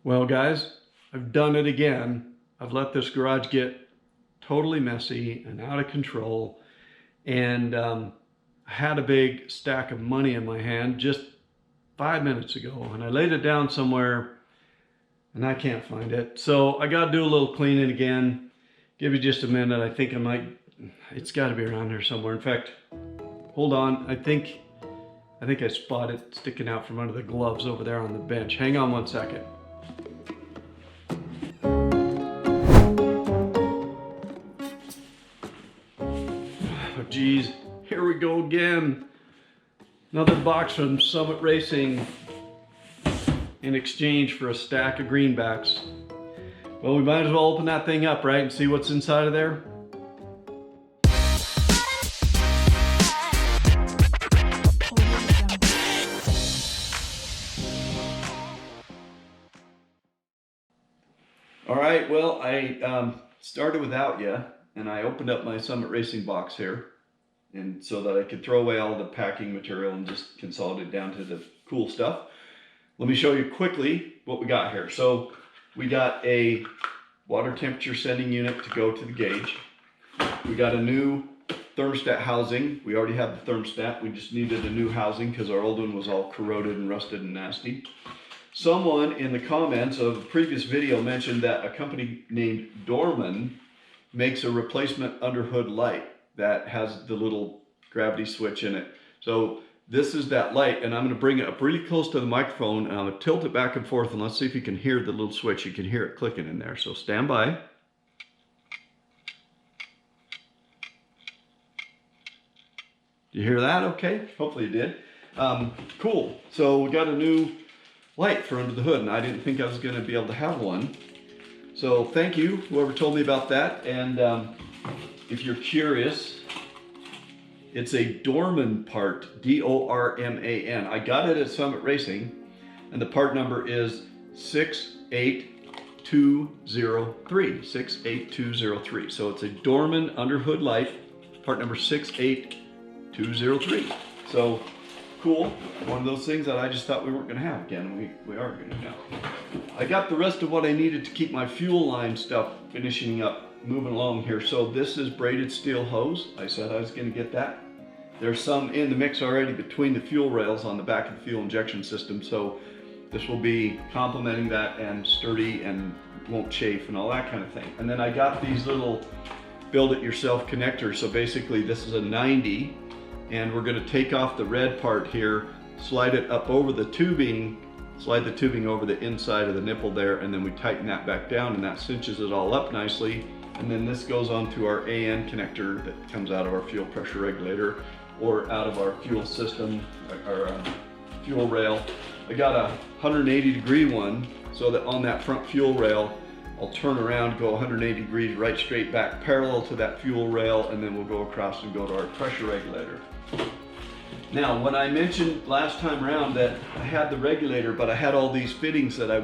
Well guys, I've done it again. I've let this garage get totally messy and out of control, and I had a big stack of money in my hand just 5 minutes ago, and I laid it down somewhere and I can't find it. So I got to do a little cleaning again. Give you just a minute. I think it's got to be around here somewhere. In fact, hold on. I think I spot it sticking out from under the gloves over there on the bench. Hang on 1 second. Oh geez, here we go again. Another box from Summit Racing in exchange for a stack of greenbacks. Well, we might as well open that thing up, right, and see what's inside of there. All right, well, I started without you, and I opened up my Summit Racing box here, and so that I could throw away all the packing material and just consolidate down to the cool stuff. Let me show you quickly what we got here. So we got a water temperature sending unit to go to the gauge. We got a new thermostat housing. We already have the thermostat. We just needed a new housing because our old one was all corroded and rusted and nasty. Someone in the comments of a previous video mentioned that a company named Dorman makes a replacement underhood light that has the little gravity switch in it. So this is that light, and I'm going to bring it up really close to the microphone, and I'm going to tilt it back and forth, and let's see if you can hear the little switch. You can hear it clicking in there, so stand by. You hear that okay? Hopefully you did. Cool. So we got a new light for under the hood, and I didn't think I was going to be able to have one. So thank you, whoever told me about that. And if you're curious, it's a Dorman part, D-O-R-M-A-N. I got it at Summit Racing, and the part number is 68203. 68203. So it's a Dorman underhood light, part number 68203. So cool. One of those things that I just thought we weren't going to have again. We are going to now. I got the rest of what I needed to keep my fuel line stuff finishing up, moving along here. So this is braided steel hose. I said I was going to get that. There's some in the mix already between the fuel rails on the back of the fuel injection system. So this will be complementing that and sturdy and won't chafe and all that kind of thing. And then I got these little build-it-yourself connectors. So basically this is a 90. And we're going to take off the red part here, slide it up over the tubing, slide the tubing over the inside of the nipple there, and then we tighten that back down, and that cinches it all up nicely. And then this goes onto our AN connector that comes out of our fuel pressure regulator or out of our fuel system, our fuel rail. I got a 180-degree one, so that on that front fuel rail, I'll turn around, go 180 degrees right straight back parallel to that fuel rail, and then we'll go across and go to our pressure regulator. Now, when I mentioned last time around that I had the regulator, but I had all these fittings that I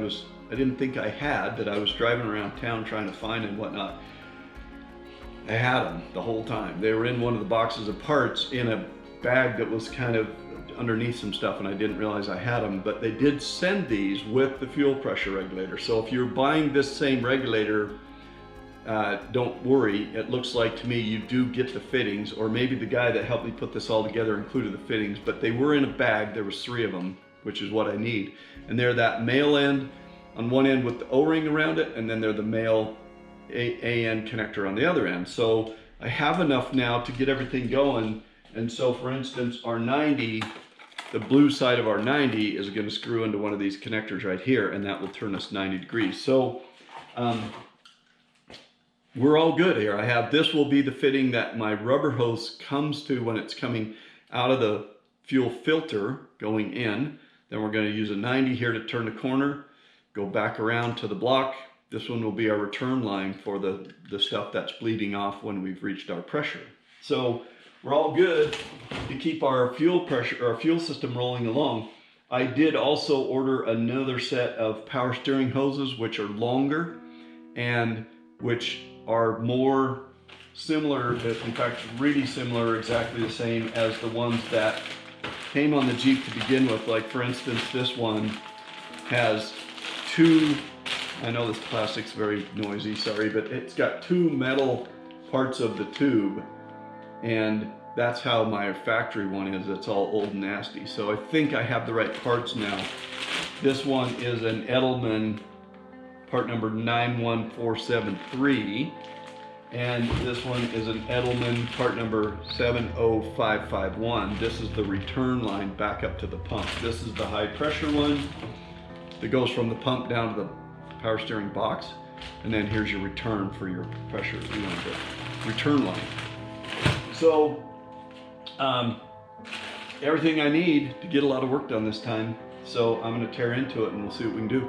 didn't think I had, that I was driving around town trying to find and whatnot. I had them the whole time. They were in one of the boxes of parts in a bag that was kind of underneath some stuff, and I didn't realize I had them, but they did send these with the fuel pressure regulator. So if you're buying this same regulator, don't worry. It looks like to me you do get the fittings, or maybe the guy that helped me put this all together included the fittings, but they were in a bag. There was 3 of them, which is what I need. And they're that male end on one end with the O-ring around it, and then they're the male AN connector on the other end. So I have enough now to get everything going. And so for instance, our 90, the blue side of our 90 is going to screw into one of these connectors right here, and that will turn us 90 degrees. So we're all good here. I have, this will be the fitting that my rubber hose comes to when it's coming out of the fuel filter going in. Then we're going to use a 90 here to turn the corner, go back around to the block. This one will be our return line for the stuff that's bleeding off when we've reached our pressure. So we're all good to keep our fuel pressure, our fuel system rolling along. I did also order another set of power steering hoses, which are longer and which are more similar, in fact, really similar, exactly the same as the ones that came on the Jeep to begin with. Like for instance, this one has 2 I know this plastic's very noisy, sorry, but it's got two metal parts of the tube, and that's how my factory one is. It's all old and nasty. So I think I have the right parts now. This one is an Edelmann part number 91473, and this one is an Edelmann part number 70551. This is the return line back up to the pump. This is the high pressure one that goes from the pump down to the power steering box, and then here's your return for your pressure, you know, the return line. So everything I need to get a lot of work done this time. So I'm going to tear into it and we'll see what we can do.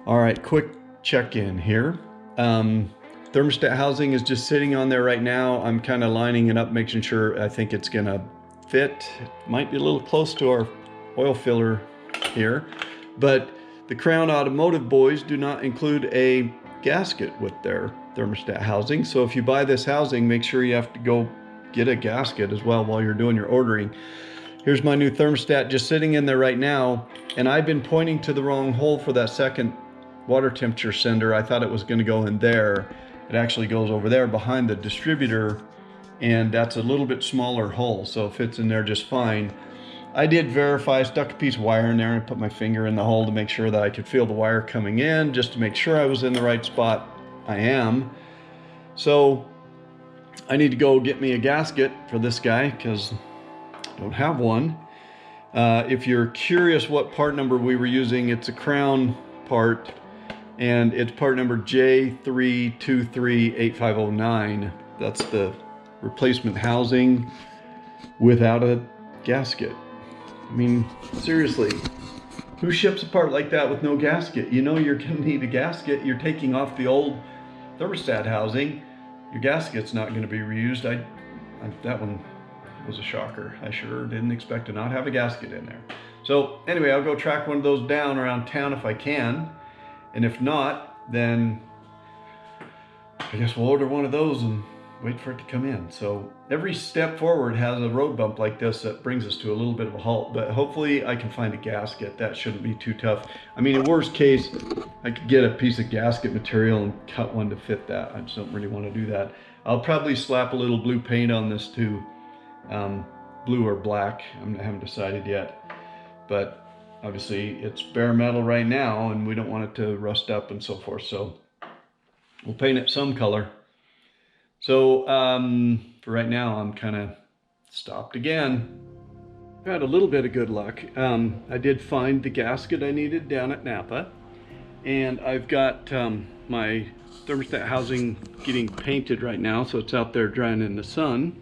All right, quick check-in here. Thermostat housing is just sitting on there right now. I'm kind of lining it up, making sure I think it's gonna fit. It might be a little close to our oil filler here, but the Crown Automotive boys do not include a gasket with their thermostat housing. So if you buy this housing, make sure you have to go get a gasket as well while you're doing your ordering. Here's my new thermostat just sitting in there right now, and I've been pointing to the wrong hole for that second water temperature sender. I thought it was going to go in there. It actually goes over there behind the distributor, and that's a little bit smaller hole, so it fits in there just fine. I did verify, stuck a piece of wire in there and put my finger in the hole to make sure that I could feel the wire coming in, just to make sure I was in the right spot. I am. So I need to go get me a gasket for this guy because I don't have one. If you're curious what part number we were using, it's a Crown part, and it's part number J3238509. That's the replacement housing without a gasket. I mean, seriously, who ships a part like that with no gasket? You know you're gonna need a gasket. You're taking off the old thermostat housing. Your gasket's not gonna be reused. That one was a shocker. I sure didn't expect to not have a gasket in there. So anyway, I'll go track one of those down around town if I can. And if not, then I guess we'll order one of those and wait for it to come in. So every step forward has a road bump like this that brings us to a little bit of a halt, but hopefully I can find a gasket. That shouldn't be too tough. I mean, in worst case, I could get a piece of gasket material and cut one to fit that. I just don't really want to do that. I'll probably slap a little blue paint on this too. Blue or black, I haven't decided yet. But obviously it's bare metal right now and we don't want it to rust up and so forth. So we'll paint it some color. So for right now, I'm kind of stopped again. I had a little bit of good luck. I did find the gasket I needed down at Napa, and I've got my thermostat housing getting painted right now, so it's out there drying in the sun.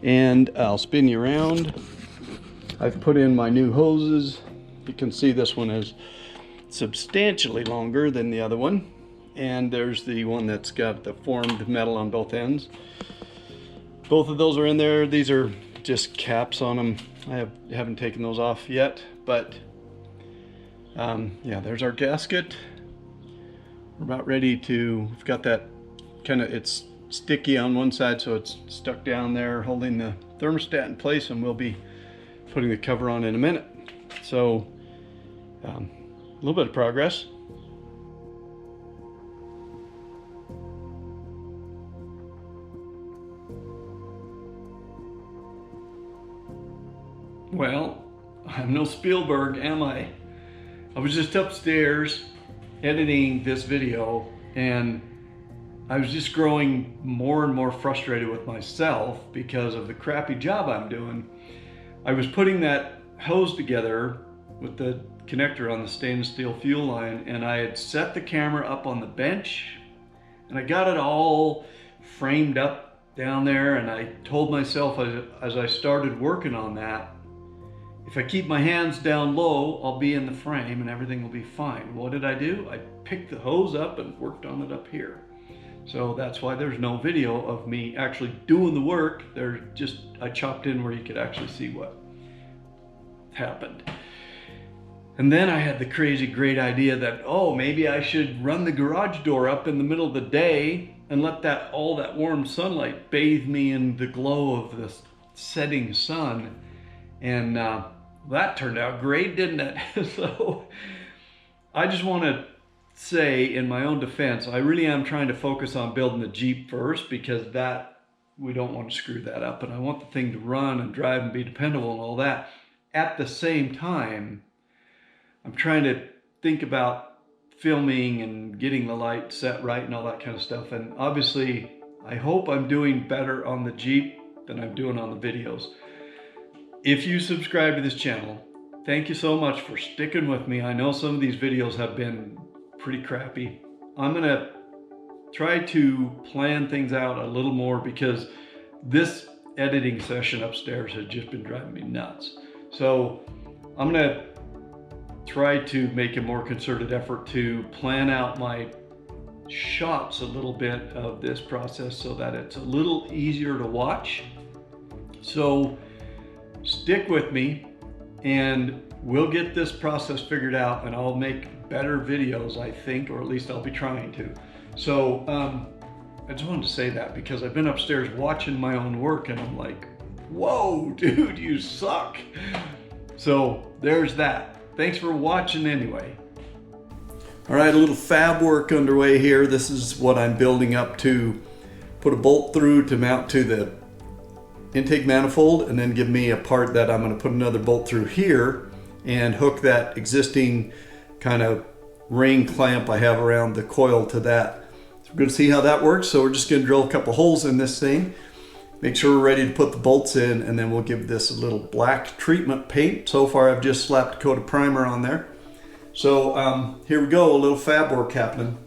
And I'll spin you around. I've put in my new hoses. You can see this one is substantially longer than the other one. And there's the one that's got the formed metal on both ends. Both of those are in there. These are just caps on them. I haven't taken those off yet, but yeah, there's our gasket. We're about ready to, we've got that kind of, it's sticky on one side, so it's stuck down there holding the thermostat in place, and we'll be putting the cover on in a minute. So a little bit of progress. Well, I'm no Spielberg, am I? I was just upstairs editing this video, and I was just growing more and more frustrated with myself because of the crappy job I'm doing. I was putting that hose together with the connector on the stainless steel fuel line, and I had set the camera up on the bench, and I got it all framed up down there, and I told myself as I started working on that, if I keep my hands down low, I'll be in the frame and everything will be fine. What did I do? I picked the hose up and worked on it up here. So that's why there's no video of me actually doing the work. There's just, I chopped in where you could actually see what happened. And then I had the crazy great idea that, oh, maybe I should run the garage door up in the middle of the day and let all that warm sunlight bathe me in the glow of the setting sun. And that turned out great, didn't it? So I just want to say, in my own defense, I really am trying to focus on building the Jeep first, because that, we don't want to screw that up. And I want the thing to run and drive and be dependable and all that. At the same time, I'm trying to think about filming and getting the light set right and all that kind of stuff. And obviously, I hope I'm doing better on the Jeep than I'm doing on the videos. If you subscribe to this channel, thank you so much for sticking with me. I know some of these videos have been pretty crappy. I'm gonna try to plan things out a little more, because this editing session upstairs has just been driving me nuts. So I'm gonna try to make a more concerted effort to plan out my shots a little bit of this process so that it's a little easier to watch. So stick with me and we'll get this process figured out, and I'll make better videos, I think, or at least I'll be trying to. So I just wanted to say that, because I've been upstairs watching my own work and I'm like, whoa, dude, you suck. So there's that. Thanks for watching anyway. All right, a little fab work underway here. This is what I'm building up to put a bolt through to mount to the intake manifold, and then give me a part that I'm going to put another bolt through here and hook that existing kind of ring clamp I have around the coil to that. So we're going to see how that works. So we're just going to drill a couple holes in this thing, make sure we're ready to put the bolts in, and then we'll give this a little black treatment paint. So far I've just slapped a coat of primer on there. So here we go, a little fab work happening.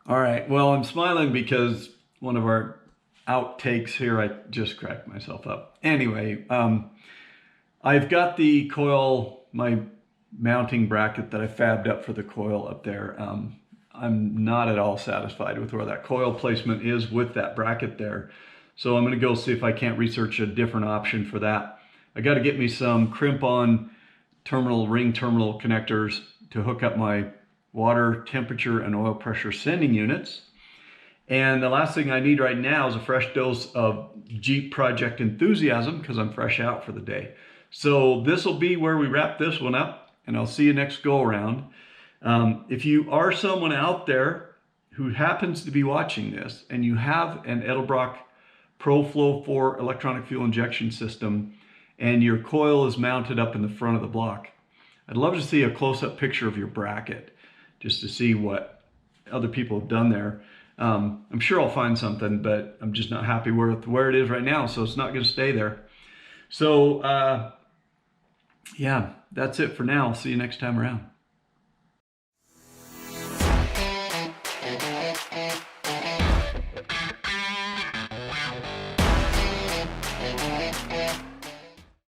All right, well, I'm smiling because one of our outtakes here. I just cracked myself up. Anyway, I've got the coil, my mounting bracket that I fabbed up for the coil up there. I'm not at all satisfied with where that coil placement is with that bracket there. So I'm going to go see if I can't research a different option for that. I got to get me some crimp-on ring terminal connectors to hook up my water temperature and oil pressure sending units. And the last thing I need right now is a fresh dose of Jeep project enthusiasm because I'm fresh out for the day. So this will be where we wrap this one up, and I'll see you next go around. If you are someone out there who happens to be watching this and you have an Edelbrock Pro-Flo 4 electronic fuel injection system and your coil is mounted up in the front of the block, I'd love to see a close-up picture of your bracket just to see what other people have done there. I'm sure I'll find something, but I'm just not happy with where it is right now, so it's not going to stay there. So, yeah, that's it for now. See you next time around.